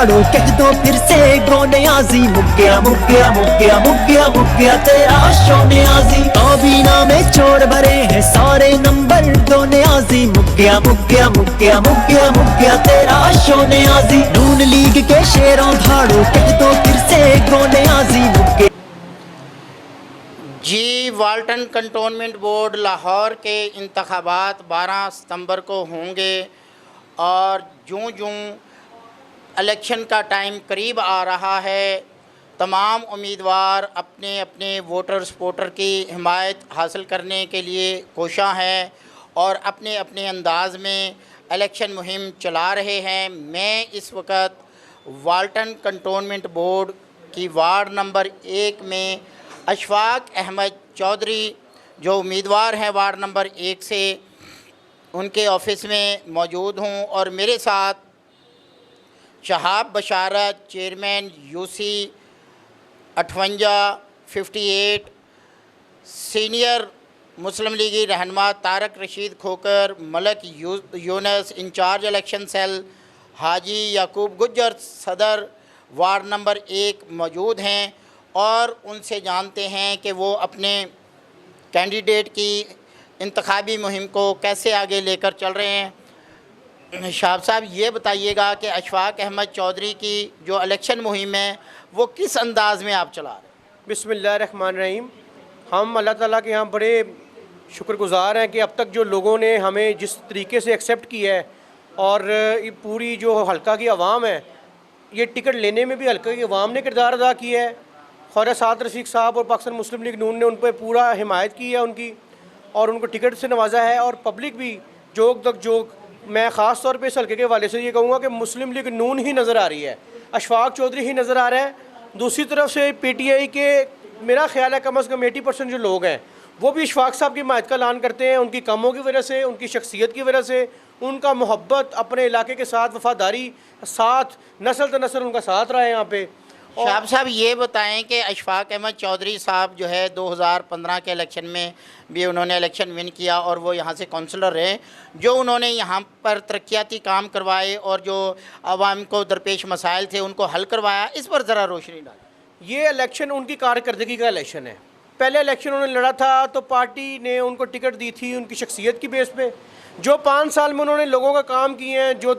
झाड़ो कह दो फिर से गो न्याजी, मुक्या मुक्या मुक्या मुक्या मुक्या तेरा शो न्याजी। काबीना में चोर भरे हैं सारे नंबर दो न्याजी, मुक्या मुक्या मुक्या मुक्या मुक्या तेरा शो न्याजी। नून लीग के शेरों झाड़ो कह दो फिर से गो न्याजी, मुक्या। जी, वाल्टन कंटोनमेंट बोर्ड लाहौर के इंतखाबात 12 सितंबर को होंगे और जूँ जूँ इलेक्शन का टाइम करीब आ रहा है, तमाम उम्मीदवार अपने अपने वोटर सपोर्टर की हिमायत हासिल करने के लिए कोशां हैं और अपने अपने अंदाज में इलेक्शन मुहिम चला रहे हैं। मैं इस वक्त वाल्टन कंटोनमेंट बोर्ड की वार्ड नंबर 1 में अशफाक अहमद चौधरी जो उम्मीदवार हैं वार्ड नंबर 1 से, उनके ऑफिस में मौजूद हूं और मेरे साथ Shahab Basharat chairman UC 58 senior मुस्लिम लीगी रहनुमा Tariq Rasheed Khokhar, Malik Younis incharge election cell, हाजी याकूब गुज्जर सदर वार्ड नंबर 1 मौजूद हैं और उनसे जानते हैं कि वो अपने कैंडिडेट की इंतखाबी मुहिम को कैसे आगे लेकर चल रहे हैं। शाह साहब, ये बताइएगा कि अशफाक अहमद चौधरी की जो इलेक्शन मुहिम है वो किस अंदाज़ में आप चला रहे हैं? बिस्मिल्लाहिर्रहमानिर्रहीम। हम अल्लाह ताला के यहाँ बड़े शुक्रगुज़ार हैं कि अब तक जो लोगों ने हमें जिस तरीके से एक्सेप्ट किया है और ये पूरी जो हल्का की आवाम है, ये टिकट लेने में भी हल्का की आवाम ने किरदार अदा किया है। ख्वाजा साद रशीद साहब और पाकिस्तान मुस्लिम लीग नून ने उन पर पूरा हिमायत की है उनकी और उनको टिकट से नवाजा है। और पब्लिक भी जोक तक जोक, मैं ख़ास तौर पे इस हल्के के हवाले से ये कहूँगा कि मुस्लिम लीग नून ही नज़र आ रही है, अशफाक चौधरी ही नज़र आ रहा है। दूसरी तरफ से PTI के मेरा ख्याल है कम अज़ कम 80% जो लोग हैं वो भी अशफाक साहब की हिमायत का ऐलान करते हैं, उनकी कामों की वजह से, उनकी शख्सियत की वजह से, उनका मोहब्बत अपने इलाके के साथ, वफ़ादारी साथ, नस्ल तो नस्ल उनका साथ रहा है यहाँ पे। शाह साहब, ये बताएं कि अशफाक अहमद चौधरी साहब जो है 2015 के इलेक्शन में भी उन्होंने इलेक्शन विन किया और वो यहाँ से काउंसलर रहे, जो उन्होंने यहाँ पर तरक्याती काम करवाए और जो आवाम को दरपेश मसाइल थे उनको हल करवाया, इस पर ज़रा रोशनी डालें। ये इलेक्शन उनकी कारकर्दगी का इलेक्शन है। पहले इलेक्शन उन्होंने लड़ा था तो पार्टी ने उनको टिकट दी थी उनकी शख्सियत की बेस पे। जो 5 साल में उन्होंने लोगों का काम किए हैं, जो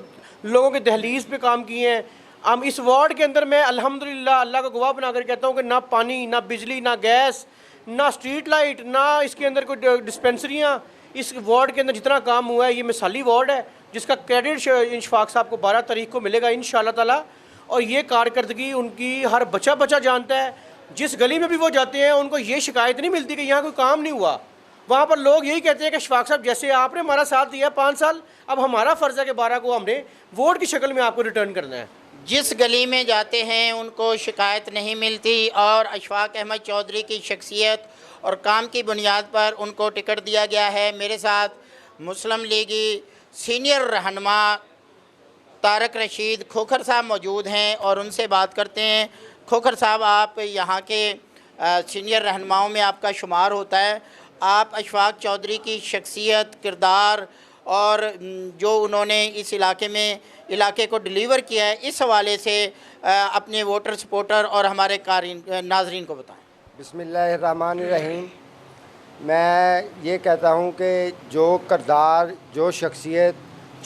लोगों के दहलीज पे काम किए हैं, हम इस वार्ड के अंदर मैं अल्हम्दुलिल्लाह अल्लाह का गवाह बनाकर कहता हूँ कि ना पानी, ना बिजली, ना गैस, ना स्ट्रीट लाइट, ना इसके अंदर कोई डिस्पेंसरियाँ, इस वार्ड के अंदर जितना काम हुआ है ये मिसाली वार्ड है जिसका क्रेडिट अशफाक साहब को 12 तारीख को मिलेगा इंशाअल्लाह ताला। और ये कारकर्दगी उनकी हर बच्चा बच्चा जानता है। जिस गली में भी वो जाते हैं उनको ये शिकायत नहीं मिलती कि यहाँ कोई काम नहीं हुआ। वहाँ पर लोग यही कहते हैं कि अशफाक साहब जैसे आपने हमारा साथ दिया 5 साल, अब हमारा फ़र्ज़ है कि 12 को हमने वोट की शक्ल में आपको रिटर्न करना है। जिस गली में जाते हैं उनको शिकायत नहीं मिलती और अशफाक अहमद चौधरी की शख्सियत और काम की बुनियाद पर उनको टिकट दिया गया है। मेरे साथ मुस्लिम लीगी सीनियर रहनुमा तारक रशीद खोखर साहब मौजूद हैं और उनसे बात करते हैं। खोखर साहब, आप यहाँ के सीनियर रहनुमाओं में आपका शुमार होता है। आप अशफाक चौधरी की शख्सियत, किरदार और जो उन्होंने इस इलाके को डिलीवर किया है, इस हवाले से अपने वोटर सपोर्टर और हमारे नाजरीन को बताएं। बिस्मिल्लाहिर्रहमानिर्रहीम। मैं ये कहता हूँ कि जो किरदार, जो शख्सियत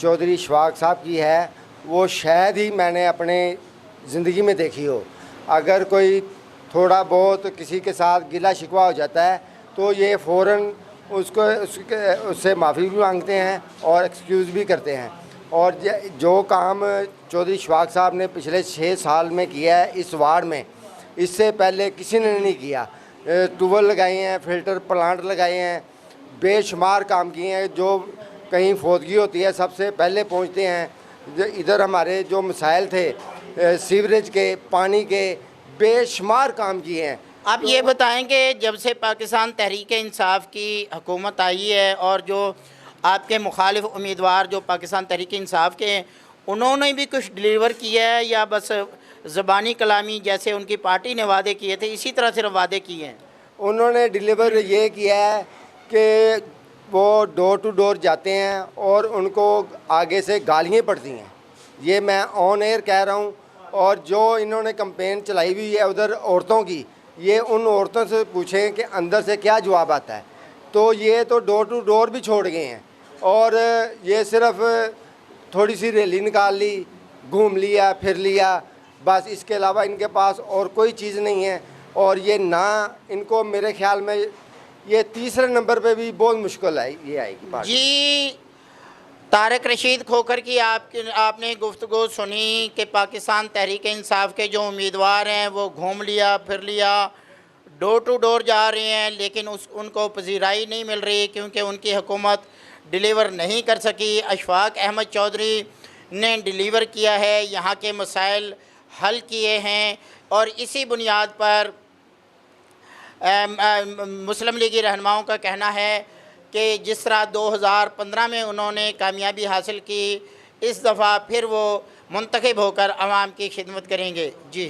चौधरी अशफाक साहब की है वो शायद ही मैंने अपने ज़िंदगी में देखी हो। अगर कोई थोड़ा बहुत किसी के साथ गिला शिकवा हो जाता है तो ये फ़ौरन उससे माफ़ी भी मांगते हैं और एक्सक्यूज़ भी करते हैं। और जो काम चौधरी अशफाक साहब ने पिछले 6 साल में किया है इस वार्ड में, इससे पहले किसी ने नहीं किया। ट्यूबवेल लगाए हैं, फिल्टर प्लांट लगाए हैं, बेशुमार काम किए हैं। जो कहीं फौतगी होती है सबसे पहले पहुंचते हैं। इधर हमारे जो मसाइल थे सीवरेज के, पानी के, बेशुमार काम किए हैं। आप ये बताएं कि जब से पाकिस्तान तहरीक इंसाफ की हुकूमत आई है और जो आपके मुखालिफ उम्मीदवार जो पाकिस्तान तहरीक इंसाफ के हैं, उन्होंने भी कुछ डिलीवर किया है या बस ज़बानी कलामी जैसे उनकी पार्टी ने वादे किए थे इसी तरह सिर्फ वादे किए हैं? उन्होंने डिलीवर ये किया है कि वो डोर टू डोर जाते हैं और उनको आगे से गालियाँ पड़ती हैं। ये मैं ऑन एयर कह रहा हूँ और जो इन्होंने कैंपेन चलाई हुई है उधर औरतों की, ये उन औरतों से पूछें कि अंदर से क्या जवाब आता है। तो ये तो डोर टू डोर भी छोड़ गए हैं और ये सिर्फ थोड़ी सी रैली निकाल ली, घूम लिया, फिर लिया, बस इसके अलावा इनके पास और कोई चीज़ नहीं है। और ये ना इनको मेरे ख्याल में ये तीसरे नंबर पे भी बहुत मुश्किल है ये आएगी पार्टी। जी, तारिक रशीद खोखर की आपने गुफ्तगू सुनी कि पाकिस्तान तहरीक इंसाफ के जो उम्मीदवार हैं वो घूम लिया, फिर लिया, डोर टू डोर जा रहे हैं, लेकिन उनको पजीराई नहीं मिल रही क्योंकि उनकी हुकूमत डिलीवर नहीं कर सकी। अशफाक अहमद चौधरी ने डिलीवर किया है, यहाँ के मसाइल हल किए हैं और इसी बुनियाद पर मुस्लिम लीगी रहनुमाओं का कहना है कि जिस तरह 2015 में उन्होंने कामयाबी हासिल की, इस दफ़ा फिर वो मुंतखब होकर आवाम की खिदमत करेंगे। जी।